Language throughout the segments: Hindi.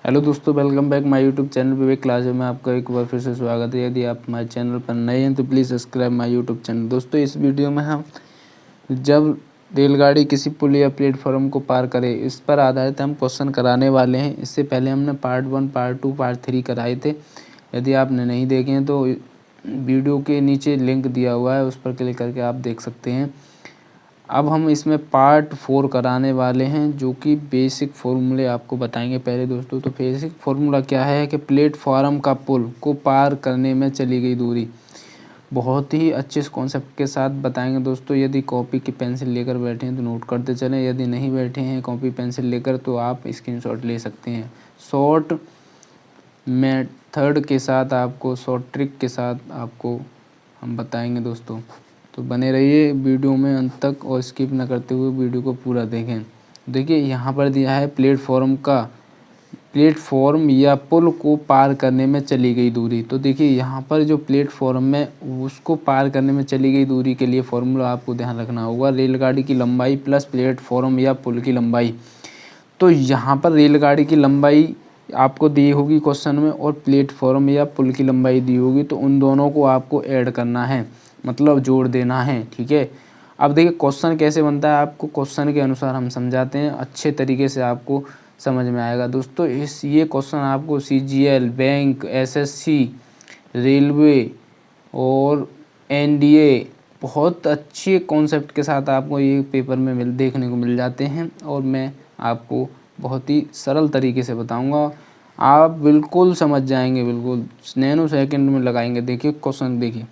हेलो दोस्तों, welcome back my YouTube channel Vivek class में आपका एक बार फिर से स्वागत है। यदि आप हमारे चैनल पर नए हैं तो please subscribe my YouTube channel. दोस्तों, इस वीडियो में हम जब रेलगाड़ी किसी पुल या प्लेटफॉर्म को पार करे इस पर आधारित हम क्वेश्चन कराने वाले हैं। इससे पहले हमने पार्ट 1, पार्ट 2, पार्ट 3 कराए थे। यदि आपने नहीं देखे हैं तो वीडियो के नीचे लिंक दिया हुआ है, उस पर क्लिक करके आप देख सकते हैं। अब हम इसमें पार्ट 4 कराने वाले हैं, जो कि बेसिक फॉर्मूले आपको बताएंगे। पहले दोस्तों, तो बेसिक फार्मूला क्या है कि प्लेटफॉर्म का पुल को पार करने में चली गई दूरी। बहुत ही अच्छे कॉन्सेप्ट के साथ बताएंगे दोस्तों। यदि कॉपी की पेंसिल लेकर बैठे हैं तो नोट करते चलें, यदि नहीं बैठे हैं कॉपी पेंसिल लेकर तो आप स्क्रीनशॉट ले सकते हैं। शॉर्ट मेथड के साथ आपको, शॉर्ट ट्रिक के साथ आपको हम बताएंगे दोस्तों। तो बने रहिए वीडियो में अंत तक और स्किप न करते हुए वीडियो को पूरा देखें। देखिए, यहाँ पर दिया है प्लेटफॉर्म या पुल को पार करने में चली गई दूरी। तो देखिए, यहाँ पर जो प्लेटफॉर्म है उसको पार करने में चली गई दूरी के लिए फॉर्मूला आपको ध्यान रखना होगा, रेलगाड़ी की लंबाई प्लस प्लेटफॉर्म या पुल की लंबाई। तो यहाँ पर रेलगाड़ी की लंबाई आपको दी होगी क्वेश्चन में और प्लेटफॉर्म या पुल की लंबाई दी होगी, तो उन दोनों को आपको ऐड करना है, मतलब जोड़ देना है। ठीक है। अब देखिए क्वेश्चन कैसे बनता है, आपको क्वेश्चन के अनुसार हम समझाते हैं, अच्छे तरीके से आपको समझ में आएगा दोस्तों। ये क्वेश्चन आपको CGL, बैंक, SSC, रेलवे और NDA बहुत अच्छे कॉन्सेप्ट के साथ आपको ये पेपर में देखने को मिल जाते हैं, और मैं आपको बहुत ही सरल तरीके से बताऊंगा। आप बिल्कुल समझ जाएंगे, बिल्कुल नैनो सेकंड में लगाएंगे। देखिए क्वेश्चन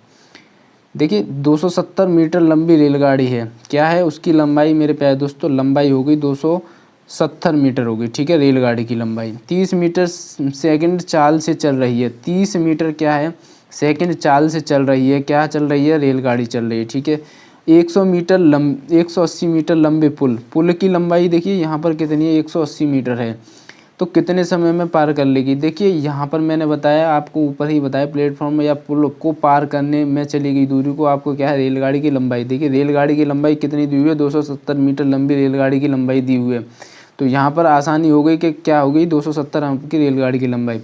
देखिए 270 मीटर लंबी रेलगाड़ी है। क्या है उसकी लंबाई मेरे प्यारे दोस्तों? लंबाई हो गई 270 मीटर हो गई। ठीक है। रेलगाड़ी की लंबाई 30 मीटर सेकंड चाल से चल रही है। 30 मीटर क्या है? सेकंड चाल से चल रही है। क्या चल रही है? रेलगाड़ी चल रही है। ठीक है। 180 मीटर लंबे पुल की लंबाई देखिए यहाँ पर कितनी है? 180 मीटर है। तो कितने समय में पार कर लेगी? देखिए यहाँ पर मैंने बताया, आपको ऊपर ही बताया, प्लेटफॉर्म या पुल को पार करने में चली गई दूरी को आपको क्या है? रेलगाड़ी की लंबाई। देखिए रेलगाड़ी की लंबाई कितनी दी हुई है? 270 मीटर लंबी रेलगाड़ी की लंबाई दी हुई है। तो यहाँ पर आसानी हो गई कि क्या हो गई? 270 की रेलगाड़ी की लंबाई।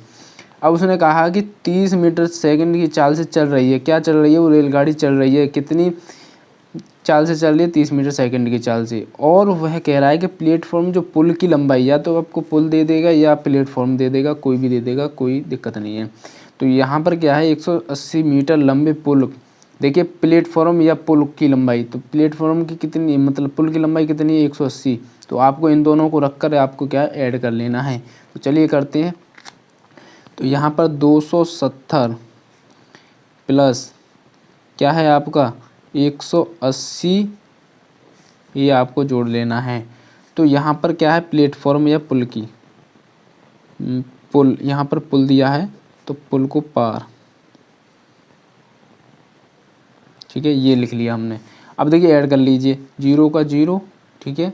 अब उसने कहा कि 30 मीटर सेकंड की चाल से चल रही है। क्या चल रही है? वो रेलगाड़ी चल रही है। कितनी चाल से चल रही है? 30 मीटर सेकंड की चाल से। और वह कह रहा है कि प्लेटफॉर्म जो पुल की लंबाई, या तो आपको पुल दे देगा या प्लेटफॉर्म दे देगा, कोई भी दे देगा, कोई दिक्कत नहीं है। तो यहाँ पर क्या है? 180 मीटर लंबे पुल। देखिए प्लेटफॉर्म या पुल की लंबाई, तो प्लेटफॉर्म की कितनी, मतलब पुल की लंबाई कितनी है? 180। तो आपको इन दोनों को रखकर आपको क्या ऐड कर लेना है। तो चलिए करते हैं। तो यहाँ पर 270 प्लस क्या है आपका? 180, ये आपको जोड़ लेना है। तो यहाँ पर क्या है? प्लेटफॉर्म या पुल की पुल, यहाँ पर पुल दिया है तो पुल को पार। ठीक है, ये लिख लिया हमने। अब देखिए ऐड कर लीजिए, 0 का 0। ठीक है।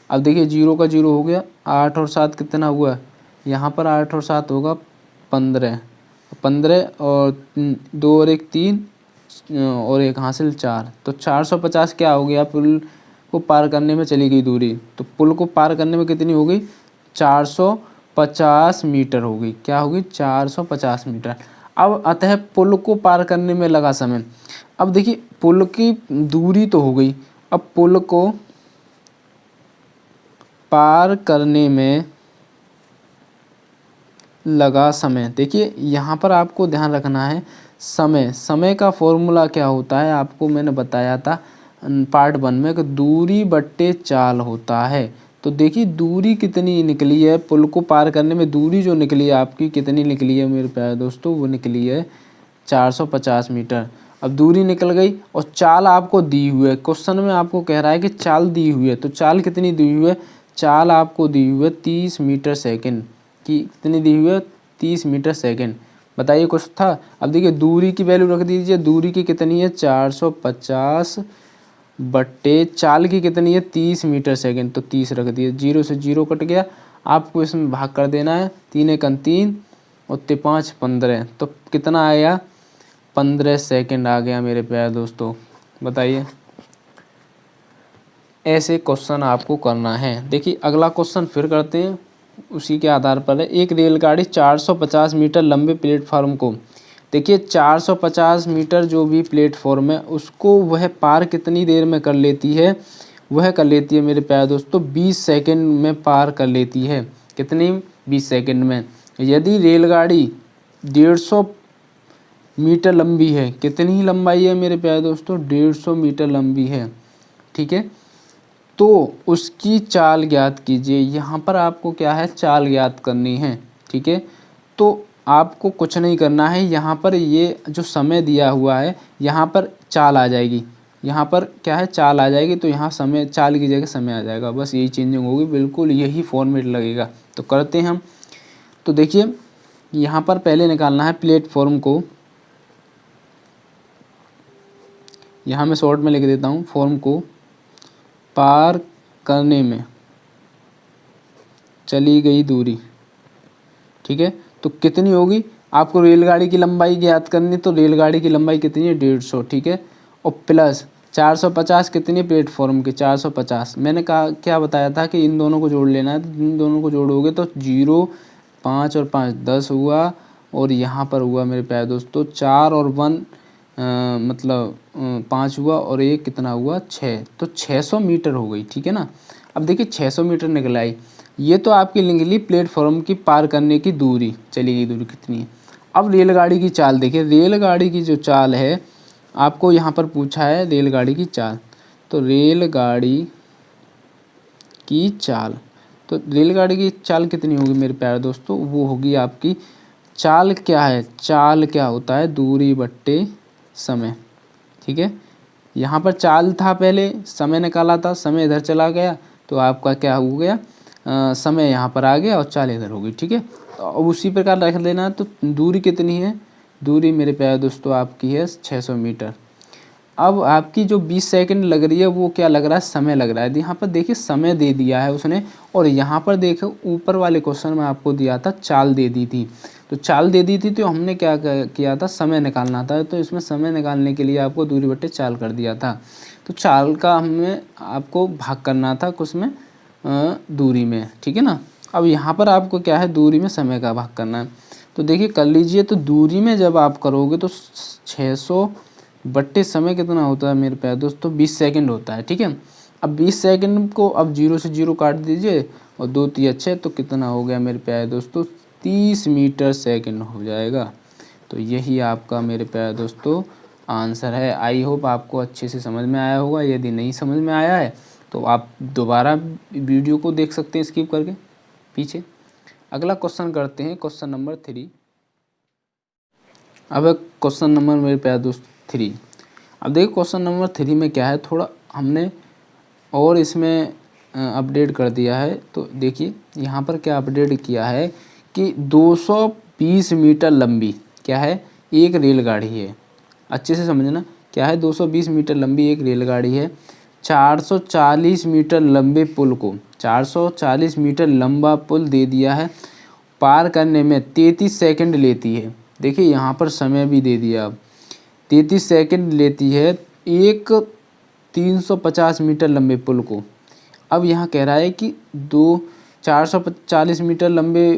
अब देखिए 0 का 0 हो गया, 8 और 7 कितना हुआ? यहाँ पर 8 और 7 होगा 15। 15 और 2 और 1 3 और 1 हासिल 4। तो 450 क्या हो गया? पुल को पार करने में चली गई दूरी। तो पुल को पार करने में कितनी हो गई? 450 मीटर हो गई। क्या हो गई? 450 मीटर। अब अतः पुल को पार करने में लगा समय। अब देखिए पुल की दूरी तो हो गई, अब पुल को पार करने में लगा समय। देखिए यहाँ पर आपको ध्यान रखना है, समय का फॉर्मूला क्या होता है आपको मैंने बताया था पार्ट 1 में कि दूरी बट्टे चाल होता है। तो देखिए दूरी कितनी निकली है? पुल को पार करने में दूरी जो निकली है आपकी, कितनी निकली है मेरे प्यारे दोस्तों? वो निकली है 450 मीटर। अब दूरी निकल गई और चाल आपको दी हुई है। क्वेश्चन में आपको कह रहा है कि चाल दी हुई है, तो चाल कितनी दी हुई है? चाल आपको दी हुई है 30 मीटर सेकंड की। कितनी दी हुई है? 30 मीटर सेकंड। बताइए कुछ था। अब देखिए दूरी की वैल्यू रख दीजिए, दूरी की कितनी है? 450 बट्टे चाल की कितनी है? 30 मीटर सेकंड। तो 30 रख दिए, 0 से 0 कट गया। आपको इसमें भाग कर देना है, 3 एकम 3 और 5 15। तो कितना आया? 15 सेकंड आ गया मेरे प्यारे दोस्तों। बताइए, ऐसे क्वेश्चन आपको करना है। देखिए अगला क्वेश्चन फिर करते हैं। उसी के आधार पर है। एक रेलगाड़ी 450 मीटर लंबे प्लेटफार्म को, देखिए 450 मीटर जो भी प्लेटफॉर्म है उसको वह पार कितनी देर में कर लेती है, वह कर लेती है मेरे प्यारे दोस्तों 20 सेकंड में पार कर लेती है। कितनी? 20 सेकंड में। यदि रेलगाड़ी 150 मीटर लंबी है, कितनी लंबाई है मेरे प्यारे दोस्तों? 150 मीटर लंबी है, ठीक है। तो उसकी चाल ज्ञात कीजिए। यहाँ पर आपको क्या है, चाल ज्ञात करनी है, ठीक है। तो आपको कुछ नहीं करना है, यहाँ पर ये जो समय दिया हुआ है यहाँ पर चाल आ जाएगी, यहाँ पर क्या है, चाल आ जाएगी। तो यहाँ समय, चाल की जगह समय आ जाएगा, बस यही चेंजिंग होगी, बिल्कुल यही फॉर्मेट लगेगा। तो करते हैं हम। तो देखिए यहाँ पर पहले निकालना है प्लेटफॉर्म को, यहाँ मैं शॉर्ट में लिख देता हूँ, फॉर्म को पार करने में चली गई दूरी, ठीक है। तो कितनी होगी, आपको रेलगाड़ी की लंबाई ज्ञात करनी, तो रेलगाड़ी की लंबाई कितनी है? 150, ठीक है। और प्लस 450 कितनी है प्लेटफॉर्म की? 450। मैंने कहा क्या बताया था कि इन दोनों को जोड़ लेना है, तो इन दोनों को जोड़ोगे तो 0, 5 और 5 10 हुआ, और यहाँ पर हुआ मेरे प्यारे दोस्तों 4 और 1 मतलब 5 हुआ, और 1 कितना हुआ? 6। तो 600 मीटर हो गई, ठीक है ना। अब देखिए 600 मीटर निकल आई। ये तो आपकी निकली प्लेटफॉर्म की पार करने की दूरी, चली गई दूरी कितनी है। अब रेलगाड़ी की चाल देखिए, रेलगाड़ी की जो चाल है आपको यहाँ पर पूछा है, रेलगाड़ी की चाल। तो रेलगाड़ी की चाल, तो रेलगाड़ी की चाल कितनी होगी मेरे प्यारे दोस्तों? वो होगी आपकी, चाल क्या है, चाल क्या होता है? दूरी बट्टे समय, ठीक है। यहाँ पर चाल था, पहले समय निकाला था, समय इधर चला गया तो आपका क्या हो गया, समय यहाँ पर आ गया और चाल इधर होगी, ठीक है। तो उसी प्रकार रख लेना। तो दूरी कितनी है? दूरी मेरे प्यारे दोस्तों आपकी है 600 मीटर। अब आपकी जो 20 सेकंड लग रही है वो क्या लग रहा है? समय लग रहा है। यहाँ पर देखिए समय दे दिया है उसने, और यहाँ पर देखो ऊपर वाले क्वेश्चन में आपको दिया था चाल दे दी थी। तो चाल दे दी थी तो हमने क्या किया था, समय निकालना था। तो इसमें समय निकालने के लिए आपको दूरी बट्टे चाल कर दिया था। तो चाल का हमें आपको भाग करना था कुछ में दूरी में, ठीक है ना। अब यहाँ पर आपको क्या है, दूरी में समय का भाग करना है। तो देखिए कर लीजिए। तो दूरी में जब आप करोगे तो 600 बट्टे समय कितना होता है मेरे प्यारे दोस्तों? 20 सेकंड होता है, ठीक है। अब 20 सेकंड को अब 0 से 0 काट दीजिए, और 2 3 6, तो कितना हो गया मेरे प्यारे दोस्तों? 30 मीटर सेकंड हो जाएगा। तो यही आपका मेरे प्यारे दोस्तों आंसर है। आई होप आपको अच्छे से समझ में आया होगा। यदि नहीं समझ में आया है तो आप दोबारा वीडियो को देख सकते हैं स्किप करके पीछे। अगला क्वेश्चन करते हैं, क्वेश्चन नंबर 3। अब क्वेश्चन नंबर मेरे प्यारे दोस्त 3। अब देखिए क्वेश्चन नंबर 3 में क्या है, थोड़ा हमने और इसमें अपडेट कर दिया है। तो देखिए यहाँ पर क्या अपडेट किया है कि 220 मीटर लंबी क्या है, एक रेलगाड़ी है। अच्छे से समझना क्या है, 220 मीटर लंबी एक रेलगाड़ी है। 440 मीटर लंबे पुल को, 440 मीटर लंबा पुल दे दिया है, पार करने में 33 सेकंड लेती है। देखिए यहाँ पर समय भी दे दिया, अब 33 सेकंड लेती है एक 350 मीटर लंबे पुल को। अब यहाँ कह रहा है कि 440 मीटर लंबे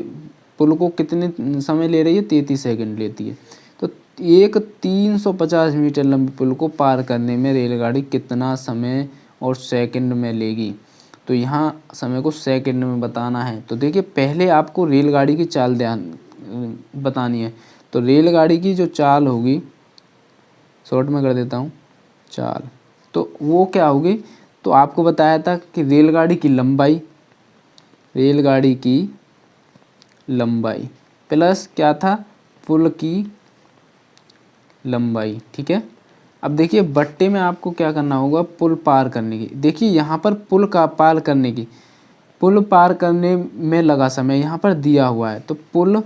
पुल को कितने समय ले रही है? 33 सेकंड लेती है। तो एक 350 मीटर लंबे पुल को पार करने में रेलगाड़ी कितना समय और सेकंड में लेगी? तो यहाँ समय को सेकंड में बताना है। तो देखिए पहले आपको रेलगाड़ी की चाल ध्यान बतानी है। तो रेलगाड़ी की जो चाल होगी, शॉर्ट में कर देता हूँ चाल, तो वो क्या होगी? तो आपको बताया था कि रेलगाड़ी की लंबाई, रेलगाड़ी की लंबाई प्लस क्या था, पुल की लंबाई, ठीक है। अब देखिए बट्टे में आपको क्या करना होगा, पुल पार करने की। देखिए यहाँ पर पुल का पार करने की, पुल पार करने में लगा समय यहाँ पर दिया हुआ है। तो पुल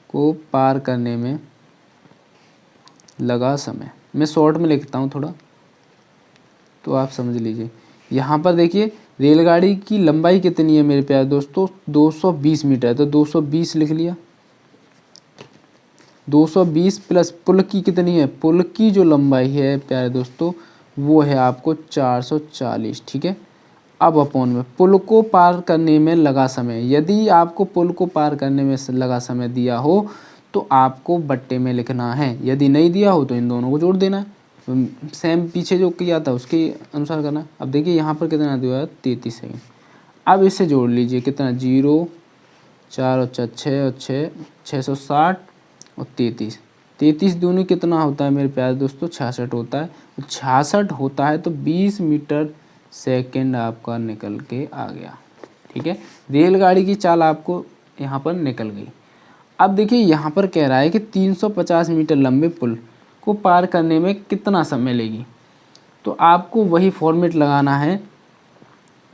को पार करने में लगा समय, मैं शॉर्ट में लिखता हूँ थोड़ा तो आप समझ लीजिए। यहाँ पर देखिए रेलगाड़ी की लंबाई कितनी है मेरे प्यारे दोस्तों? 220 मीटर है। तो 220 लिख लिया, 220 प्लस पुल की कितनी है, पुल की जो लंबाई है प्यारे दोस्तों वो है आपको 440, ठीक है। अब अपॉन में पुल को पार करने में लगा समय। यदि आपको पुल को पार करने में लगा समय दिया हो तो आपको बट्टे में लिखना है, यदि नहीं दिया हो तो इन दोनों को जोड़ देना है। सेम पीछे जो किया था उसके अनुसार करना। अब देखिए यहाँ पर कितना दिया है 33 सेकेंड। अब इसे जोड़ लीजिए कितना 0 4 और 6 और 6 660 और 33 33 दूनी कितना होता है मेरे प्यारे दोस्तों 66 होता है। 66 होता है तो 20 मीटर सेकंड आपका निकल के आ गया। ठीक है, रेलगाड़ी की चाल आपको यहाँ पर निकल गई। अब देखिए यहाँ पर कह रहा है कि 350 मीटर लंबे पुल को पार करने में कितना समय लेगी। तो आपको वही फॉर्मेट लगाना है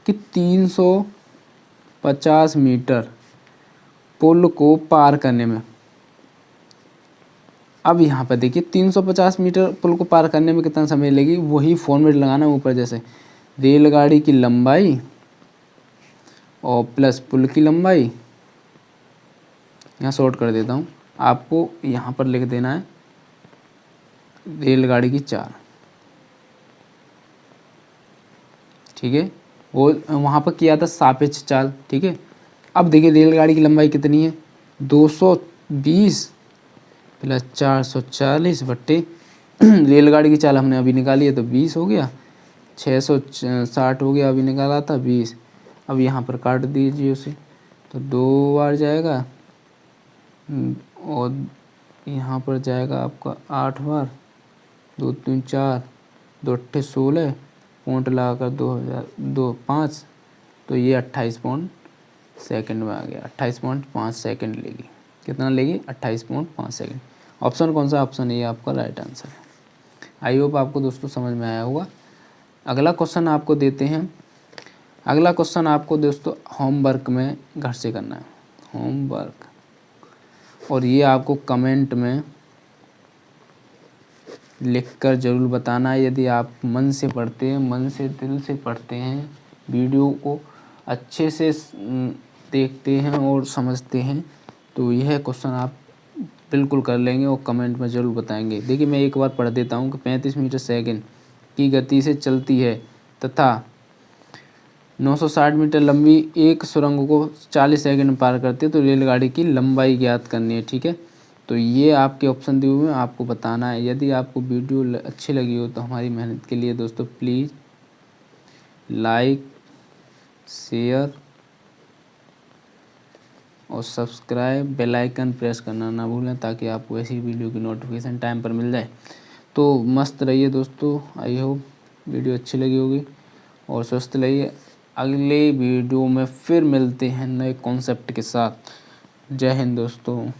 कि 350 मीटर पुल को पार करने में। अब यहाँ पर देखिए 350 मीटर पुल को पार करने में कितना समय लेगी, वही फॉर्मेट लगाना है ऊपर जैसे रेलगाड़ी की लंबाई और प्लस पुल की लंबाई। यहाँ शॉर्ट कर देता हूँ, आपको यहाँ पर लिख देना है रेलगाड़ी की चाल। ठीक है, वो वहाँ पर किया था सापेक्ष चाल। ठीक है, अब देखिए रेलगाड़ी की लंबाई कितनी है 220 प्लस 440 बट्टे रेलगाड़ी की चाल हमने अभी निकाली है तो 20 हो गया, 660 हो गया अभी निकाला था 20। अब यहाँ पर काट दीजिए उसे तो 2 बार जाएगा और यहाँ पर जाएगा आपका 8 बार, 2 3 4 2 8 16 पॉइंट लगाकर 2005 तो ये 28 सेकंड में आ गया। 28.5 सेकंड लेगी। कितना लेगी 28.5 सेकंड। ऑप्शन कौन सा, ऑप्शन ए आपका राइट आंसर है। आई होप आपको दोस्तों समझ में आया होगा। अगला क्वेश्चन आपको देते हैं। अगला क्वेश्चन आपको दोस्तों होमवर्क में घर से करना है, होमवर्क, और ये आपको कमेंट में लिखकर ज़रूर बताना है। यदि आप मन से पढ़ते हैं, मन से दिल से पढ़ते हैं, वीडियो को अच्छे से देखते हैं और समझते हैं तो यह क्वेश्चन आप बिल्कुल कर लेंगे और कमेंट में ज़रूर बताएंगे। देखिए मैं एक बार पढ़ देता हूँ कि 35 मीटर सेकंड की गति से चलती है तथा 960 मीटर लंबी एक सुरंग को 40 सेकंड में पार करती है तो रेलगाड़ी की लंबाई ज्ञात करनी है। ठीक है, तो ये आपके ऑप्शन दिए हुए हैं, आपको बताना है। यदि आपको वीडियो अच्छी लगी हो तो हमारी मेहनत के लिए दोस्तों प्लीज़ लाइक, शेयर और सब्सक्राइब, बेल आइकन प्रेस करना ना भूलें ताकि आपको ऐसी वीडियो की नोटिफिकेशन टाइम पर मिल जाए। तो मस्त रहिए दोस्तों, आई होप वीडियो अच्छी लगी होगी और स्वस्थ रहिए। अगले वीडियो में फिर मिलते हैं नए कॉन्सेप्ट के साथ। जय हिंद दोस्तों।